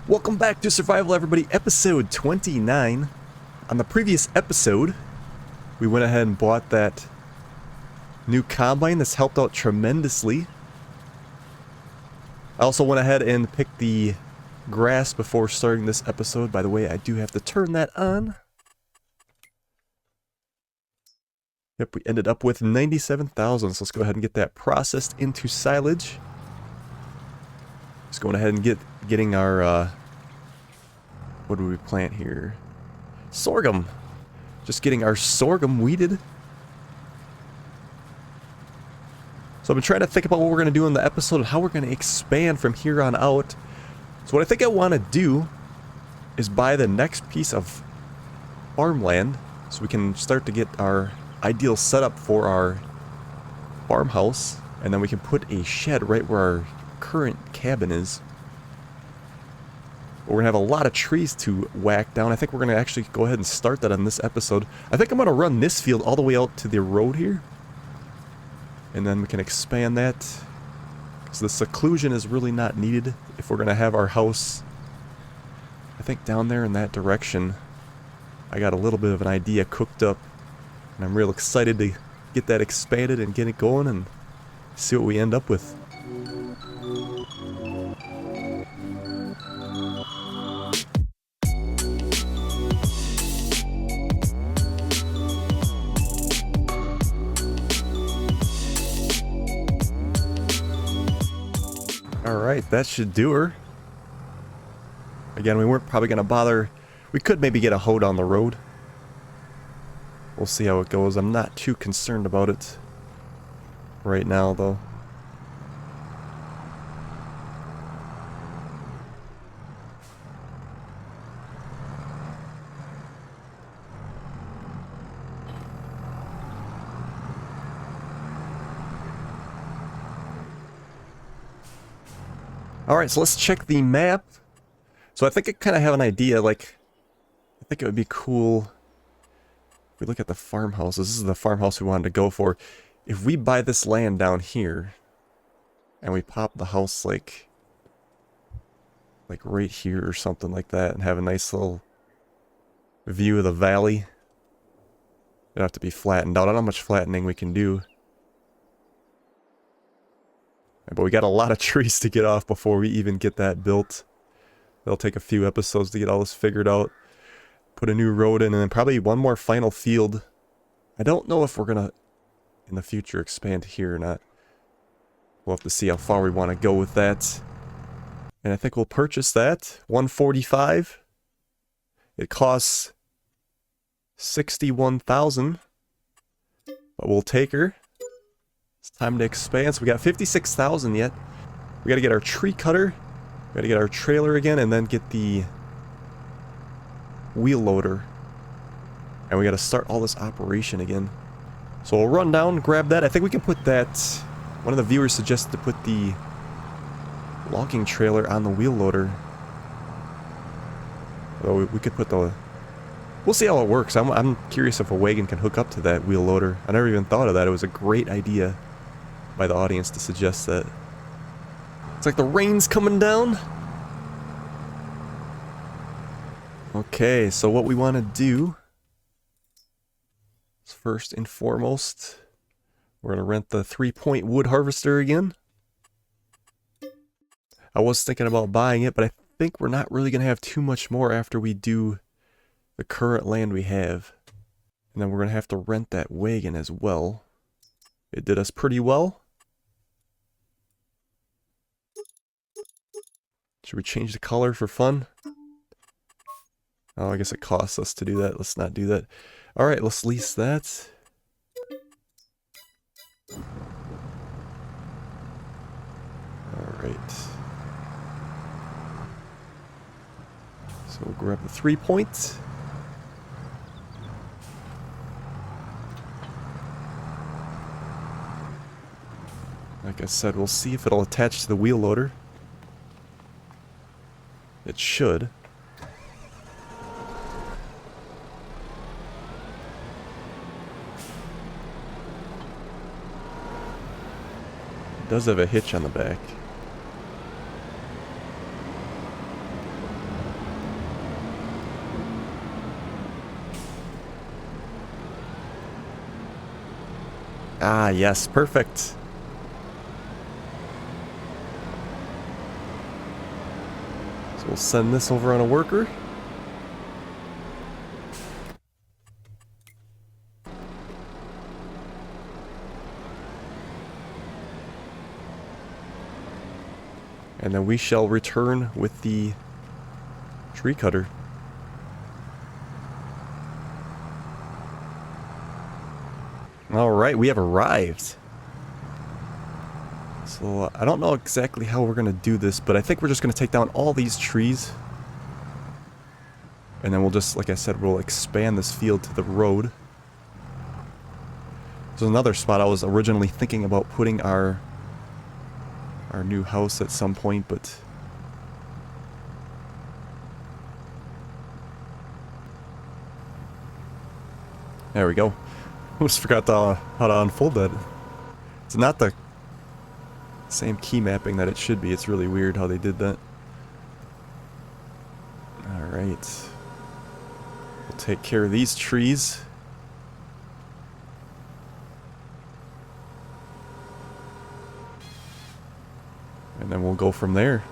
Welcome back to Survival Everybody, episode 29. On the previous episode, we went ahead and bought that new combine that's helped out tremendously. I also went ahead and picked the grass before starting this episode. By the way, I do have to turn that on. Yep, we ended up with 97,000, so let's go ahead and get that processed into silage. Just going ahead and getting our, what do we plant here? Sorghum. Just getting our sorghum weeded. So I've been trying to think about what we're going to do in the episode and how we're going to expand from here on out. So what I think I want to do is buy the next piece of farmland so we can start to get our ideal setup for our farmhouse, and then we can put a shed right where our current cabin is. We're going to have a lot of trees to whack down. I think we're going to actually go ahead and start that on this episode. I think I'm going to run this field all the way out to the road here, and then we can expand that, because the seclusion is really not needed if we're going to have our house, I think, down there in that direction. I got a little bit of an idea cooked up, and I'm real excited to get that expanded and get it going and see what we end up with. Alright, that should do her. Again, we weren't probably going to bother. We could maybe get a hoe down the road. We'll see how it goes. I'm not too concerned about it right now, though. Alright, so let's check the map. So I think I kind of have an idea, like, I think it would be cool if we look at the farmhouse. This is the farmhouse we wanted to go for. If we buy this land down here, and we pop the house, like right here or something like that, and have a nice little view of the valley. It'd have to be flattened out. I don't know how much flattening we can do. But we got a lot of trees to get off before we even get that built. It'll take a few episodes to get all this figured out. Put a new road in, and then probably one more final field. I don't know if we're gonna, in the future, expand here or not. We'll have to see how far we want to go with that. And I think we'll purchase that. 145. It costs 61,000. But we'll take her. It's time to expand. So we got 56,000 yet. We got to get our tree cutter. We got to get our trailer again, and then get the wheel loader. And we got to start all this operation again. So we'll run down, grab that. I think we can put that. One of the viewers suggested to put the logging trailer on the wheel loader. Although we could put the. We'll see how it works. I'm curious if a wagon can hook up to that wheel loader. I never even thought of that. It was a great idea by the audience to suggest that. It's like the rain's coming down. Okay, so what we want to do is, first and foremost, we're going to rent the 3-point wood harvester again. I was thinking about buying it, but I think we're not really going to have too much more after we do the current land we have. And then we're going to have to rent that wagon as well. It did us pretty well. Should we change the color for fun? Oh, I guess it costs us to do that. Let's not do that. Alright, let's lease that. Alright. So we'll grab the 3-point. Like I said, we'll see if it'll attach to the wheel loader. It should. It does have a hitch on the back. Ah, yes, perfect. So we'll send this over on a worker. And then we shall return with the tree cutter. Alright, we have arrived. So I don't know exactly how we're going to do this, but I think we're just going to take down all these trees. And then we'll just, like I said, we'll expand this field to the road. There's another spot I was originally thinking about putting our new house at some point, but there we go. Almost forgot how to unfold that. It's not the same key mapping that it should be. It's really weird how they did that. Alright. We'll take care of these trees. And then we'll go from there.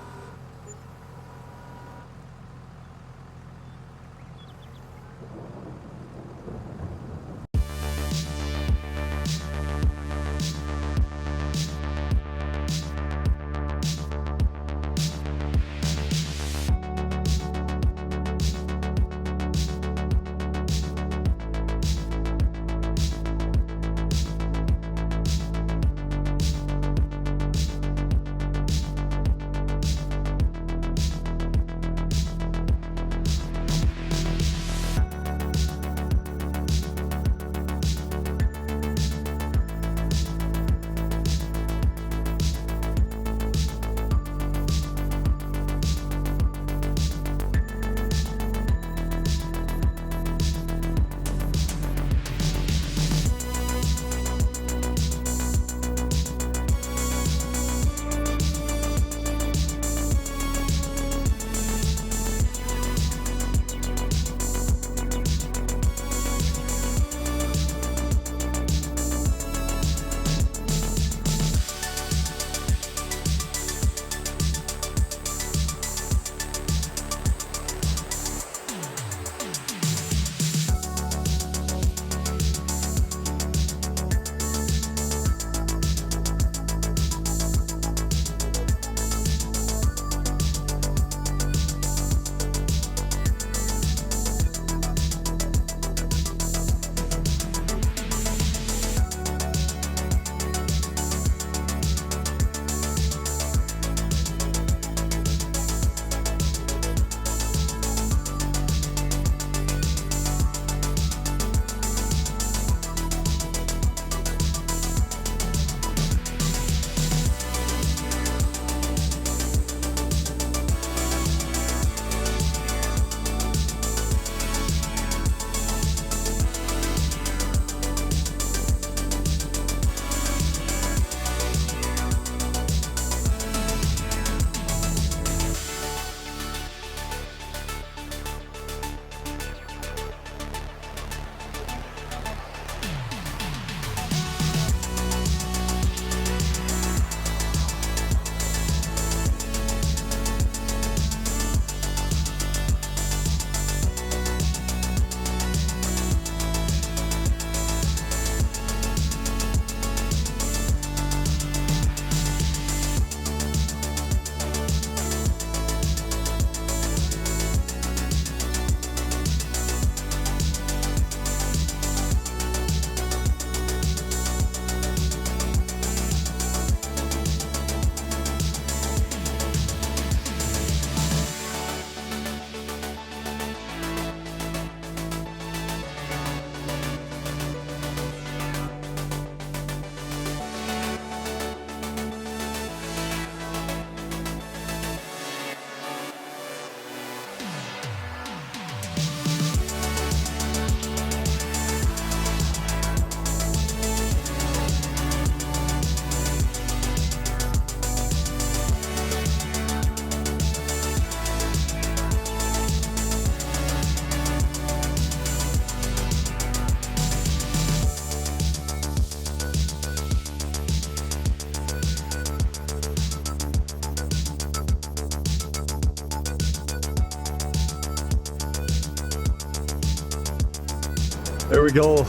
There we go.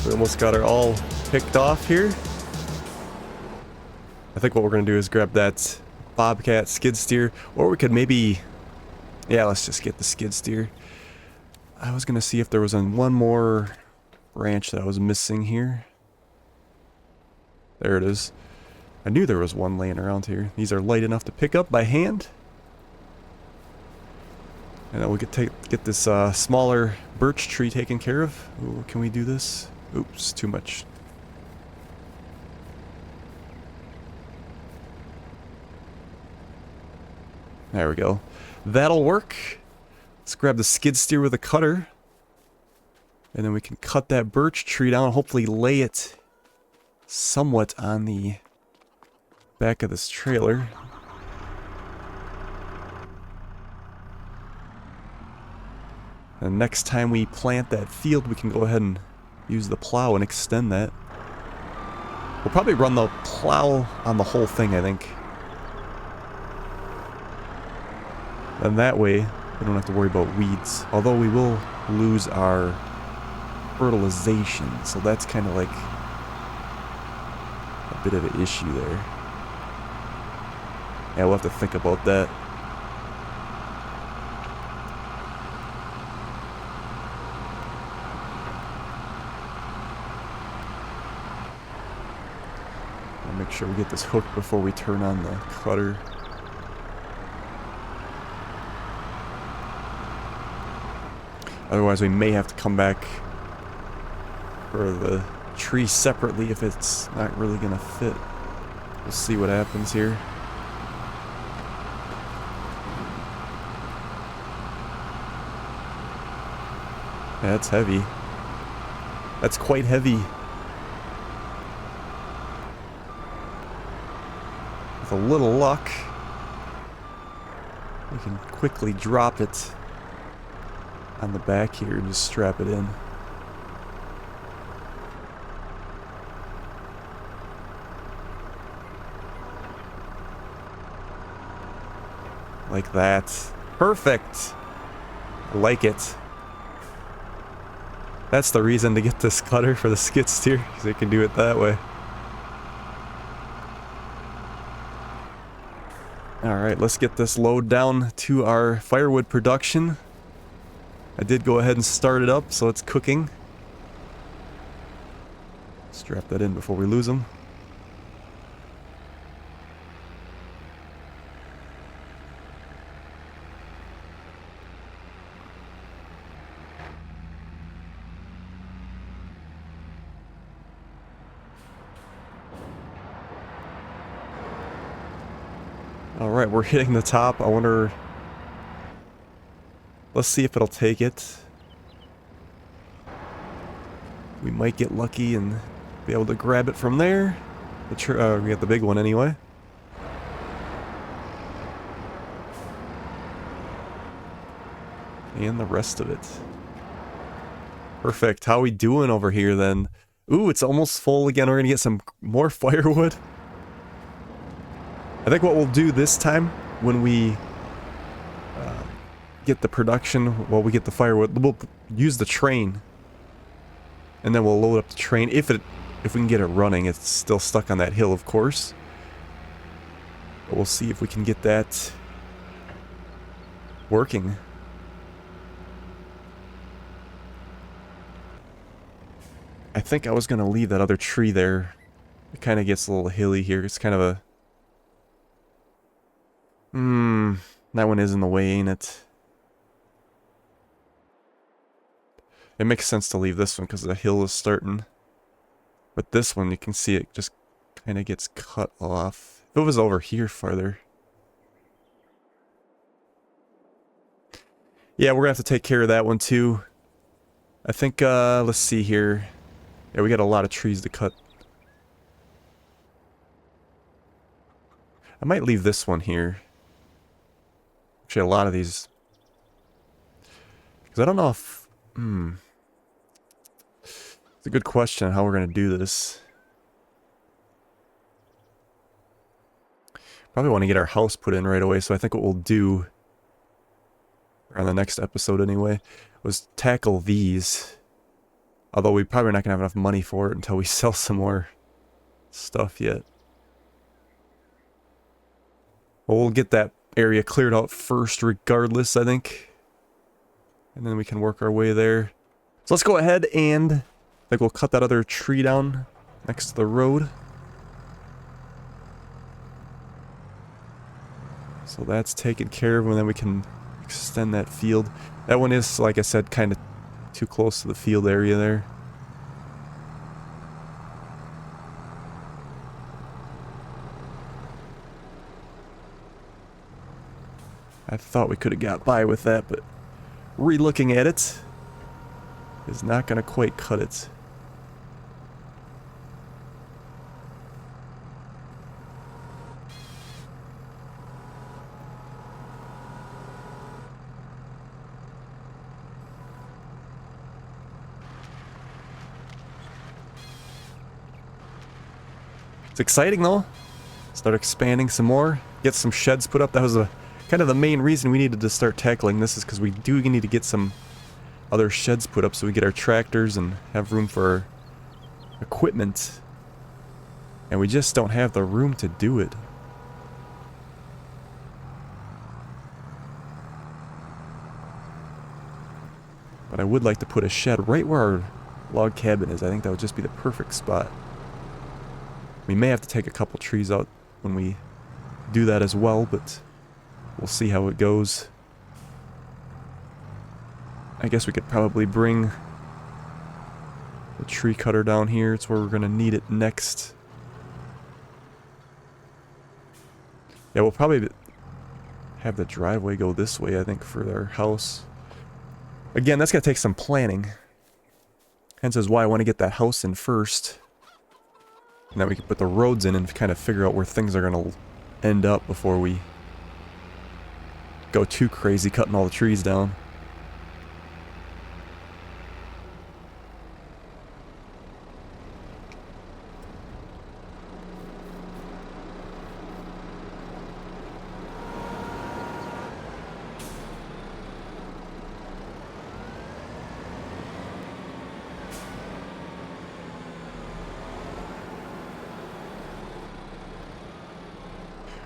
We almost got her all picked off here. I think what we're going to do is grab that Bobcat skid steer, or we could maybe... Yeah, let's just get the skid steer. I was going to see if there was one more branch that I was missing here. There it is. I knew there was one laying around here. These are light enough to pick up by hand. And then we could get this smaller birch tree taken care of. Ooh, can we do this? Oops, too much. There we go. That'll work. Let's grab the skid steer with a cutter. And then we can cut that birch tree down and hopefully lay it somewhat on the back of this trailer. And next time we plant that field, we can go ahead and use the plow and extend that. We'll probably run the plow on the whole thing, I think. And that way, we don't have to worry about weeds. Although we will lose our fertilization, so that's kind of like a bit of an issue there. Yeah, we'll have to think about that. I'll make sure we get this hooked before we turn on the cutter. Otherwise, we may have to come back for the tree separately if it's not really gonna fit. We'll see what happens here. Yeah, that's heavy. That's quite heavy. With a little luck, we can quickly drop it on the back here and just strap it in. Like that. Perfect! I like it. That's the reason to get this cutter for the skid steer, because you can do it that way. Alright, let's get this load down to our firewood production. I did go ahead and start it up, so it's cooking. Strap that in before we lose them. Alright, we're hitting the top. I wonder... Let's see if it'll take it. We might get lucky and be able to grab it from there. We got the big one anyway. And the rest of it. Perfect. How we doing over here then? Ooh, it's almost full again. We're gonna get some more firewood. I think what we'll do this time, when we get the production, while we get the firewood, we'll use the train. And then we'll load up the train. If we can get it running, it's still stuck on that hill, of course. But we'll see if we can get that working. I think I was going to leave that other tree there. It kind of gets a little hilly here. It's kind of a... that one is in the way, ain't it? It makes sense to leave this one because the hill is starting. But this one, you can see it just kind of gets cut off. If it was over here farther. Yeah, we're going to have to take care of that one too. I think, let's see here. Yeah, we got a lot of trees to cut. I might leave this one here. Actually, a lot of these. Because I don't know if... It's a good question how we're going to do this. Probably want to get our house put in right away, so I think what we'll do, on the next episode anyway, was tackle these. Although we probably not going to have enough money for it until we sell some more stuff yet. Well, we'll get that area cleared out first regardless, I think. And then we can work our way there. So let's go ahead and I think we'll cut that other tree down next to the road. So that's taken care of, and then we can extend that field. That one is, like I said, kind of too close to the field area there. I thought we could have got by with that, but re-looking at it is not going to quite cut it. It's exciting though. Start expanding some more. Get some sheds put up. That was kind of the main reason we needed to start tackling this, is because we do need to get some other sheds put up so we get our tractors and have room for our equipment. And we just don't have the room to do it. But I would like to put a shed right where our log cabin is. I think that would just be the perfect spot. We may have to take a couple trees out when we do that as well, but we'll see how it goes. I guess we could probably bring the tree cutter down here. It's where we're going to need it next. Yeah, we'll probably have the driveway go this way, I think, for our house. Again, that's going to take some planning. Hence is why I want to get that house in first. And then we can put the roads in and kind of figure out where things are going to end up before we go too crazy cutting all the trees down.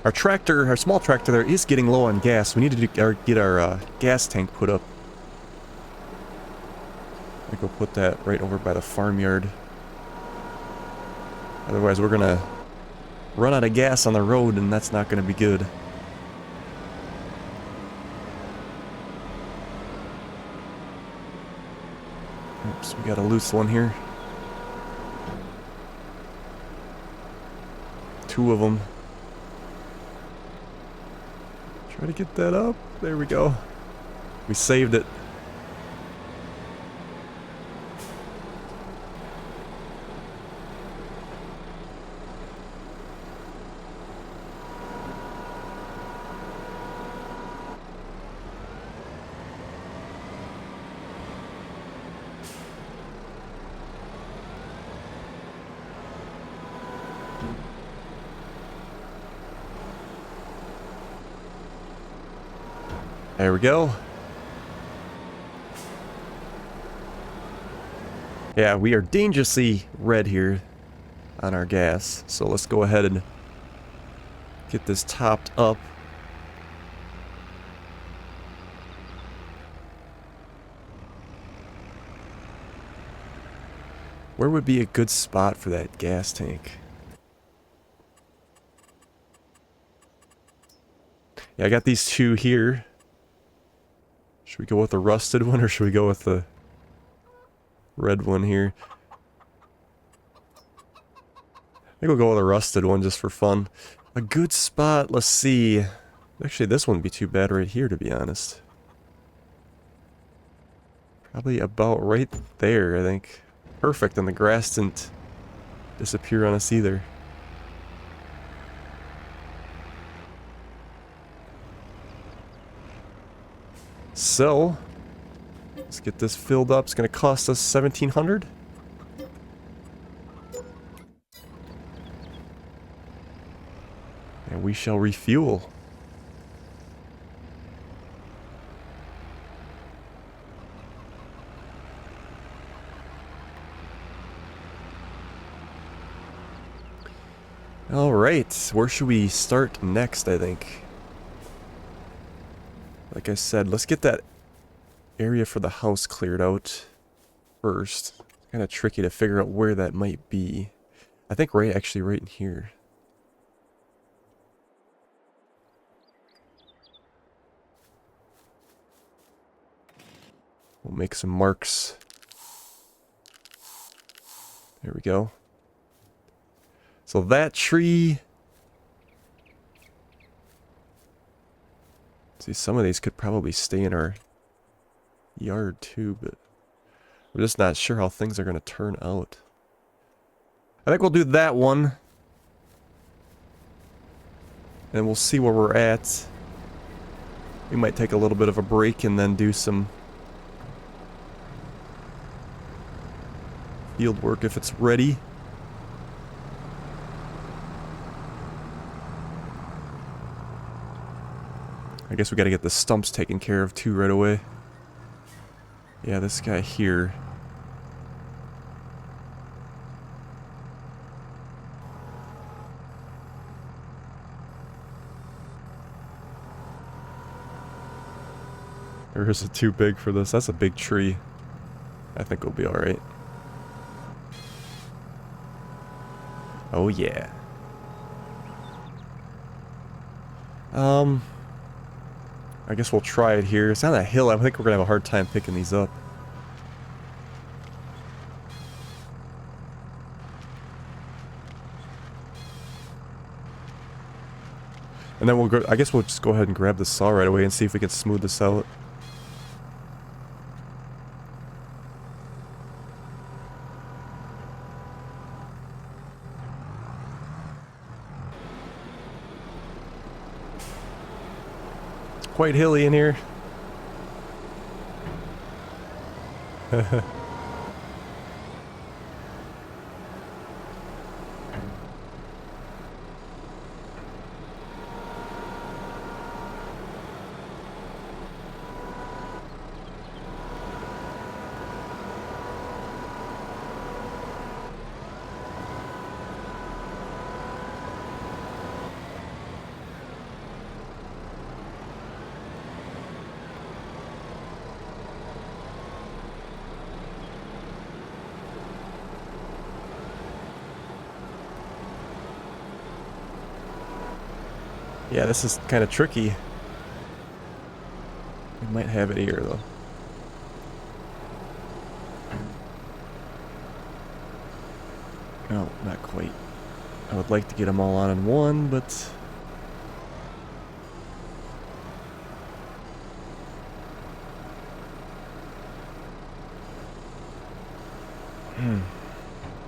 Our tractor, our small tractor there, is getting low on gas. We need to get our gas tank put up. I think we'll put that right over by the farmyard. Otherwise we're gonna run out of gas on the road, and that's not gonna be good. Oops, we got a loose one here. Two of them. Try to get that up. There we go. We saved it. There we go. Yeah, we are dangerously red here on our gas. So let's go ahead and get this topped up. Where would be a good spot for that gas tank? Yeah, I got these two here. Should we go with the rusted one, or should we go with the red one here? I think we'll go with the rusted one just for fun. A good spot, let's see. Actually, this wouldn't be too bad right here, to be honest. Probably about right there, I think. Perfect, and the grass didn't disappear on us either. So, let's get this filled up. It's going to cost us $1,700. And we shall refuel. Alright, where should we start next, I think? Like I said, let's get that area for the house cleared out first. It's kind of tricky to figure out where that might be. I think actually right in here. We'll make some marks. There we go. So that tree... See, some of these could probably stay in our yard too, but we're just not sure how things are going to turn out. I think we'll do that one. And we'll see where we're at. We might take a little bit of a break and then do some field work if it's ready. I guess we gotta get the stumps taken care of too right away. Yeah, this guy here. Or is it too big for this? That's a big tree. I think we'll be alright. Oh yeah. I guess we'll try it here. It's on that hill. I think we're gonna have a hard time picking these up. And then we'll go, I guess we'll just go ahead and grab the saw right away and see if we can smooth this out. Quite hilly in here. Yeah, this is kind of tricky. We might have it here, though. No, not quite. I would like to get them all on in one, but...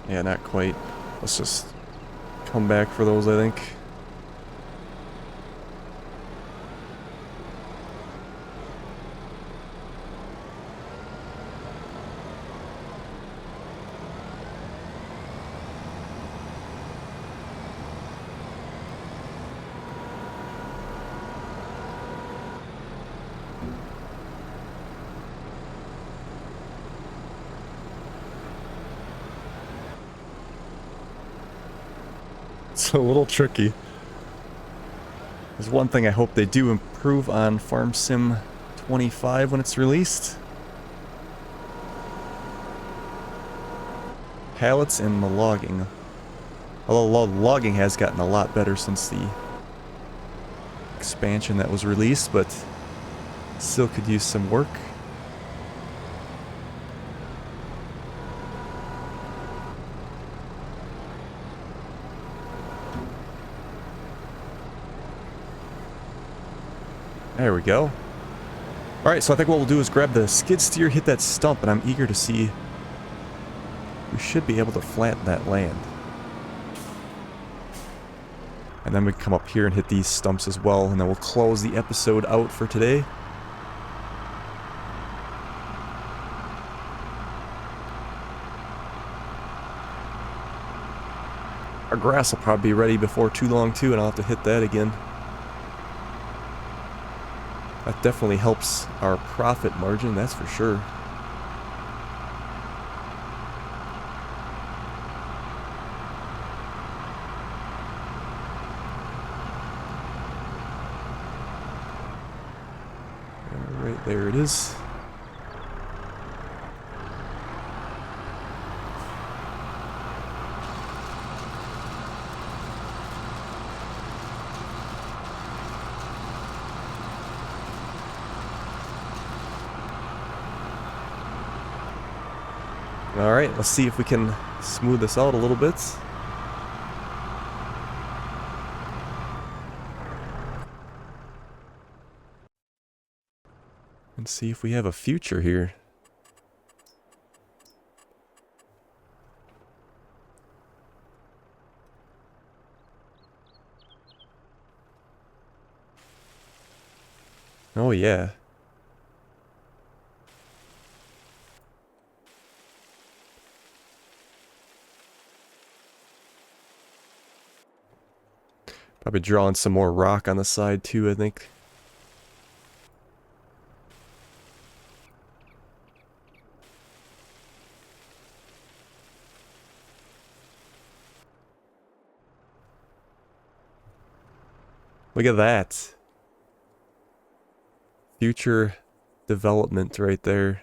Yeah, not quite. Let's just come back for those, I think. It's a little tricky. There's one thing I hope they do improve on Farm Sim 25 when it's released. Pallets and the logging. Although logging has gotten a lot better since the expansion that was released, but still could use some work. There we go. Alright, so I think what we'll do is grab the skid steer, hit that stump, and I'm eager to see... We should be able to flatten that land. And then we come up here and hit these stumps as well, and then we'll close the episode out for today. Our grass will probably be ready before too long too, and I'll have to hit that again. That definitely helps our profit margin, that's for sure. Alright, there it is. Alright, let's see if we can smooth this out a little bit. And see if we have a future here. Oh yeah. Probably drawing some more rock on the side too, I think. Look at that. Future development right there.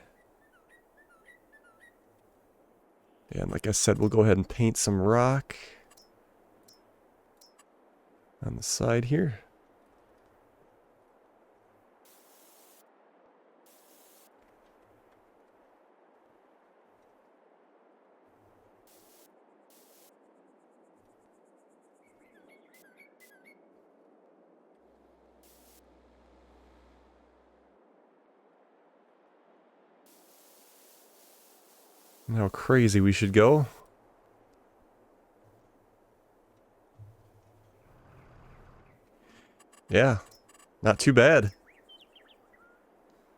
Yeah, and like I said, we'll go ahead and paint some rock on the side here. And how crazy we should go. Yeah, not too bad.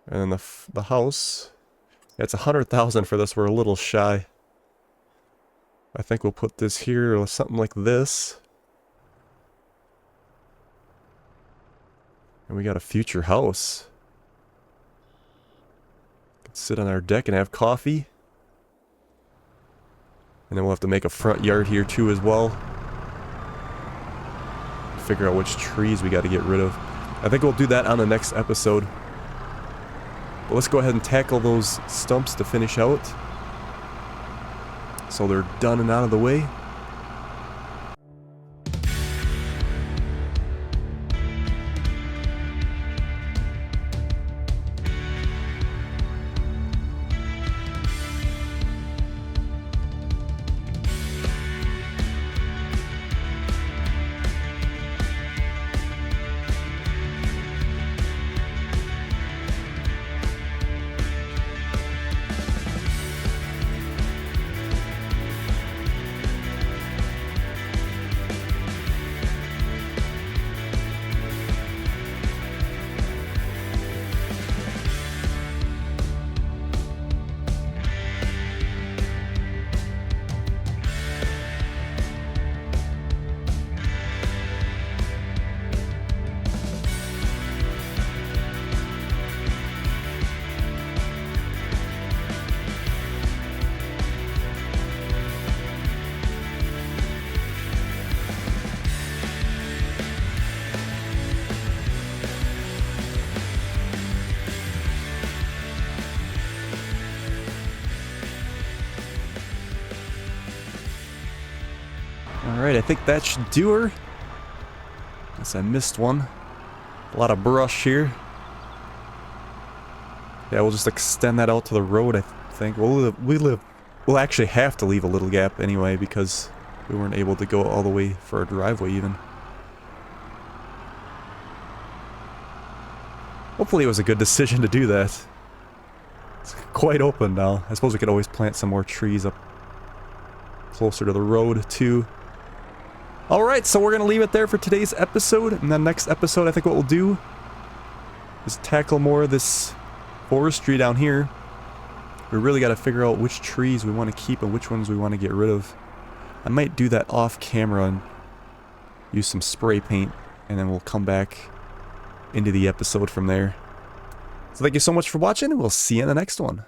And then the house, yeah, it's 100,000 for this. We're a little shy. I think we'll put this here or something like this. And we got a future house. Could sit on our deck and have coffee. And then we'll have to make a front yard here too as well. Figure out which trees we got to get rid of. I think we'll do that on the next episode. But let's go ahead and tackle those stumps to finish out. So they're done and out of the way. Alright, I think that should do her. Guess I missed one. A lot of brush here. Yeah, we'll just extend that out to the road, I think. We'll actually have to leave a little gap anyway because we weren't able to go all the way for our driveway even. Hopefully it was a good decision to do that. It's quite open now. I suppose we could always plant some more trees up closer to the road too. Alright, so we're going to leave it there for today's episode. And then next episode, I think what we'll do is tackle more of this forestry down here. We really got to figure out which trees we want to keep and which ones we want to get rid of. I might do that off camera and use some spray paint. And then we'll come back into the episode from there. So thank you so much for watching, and we'll see you in the next one.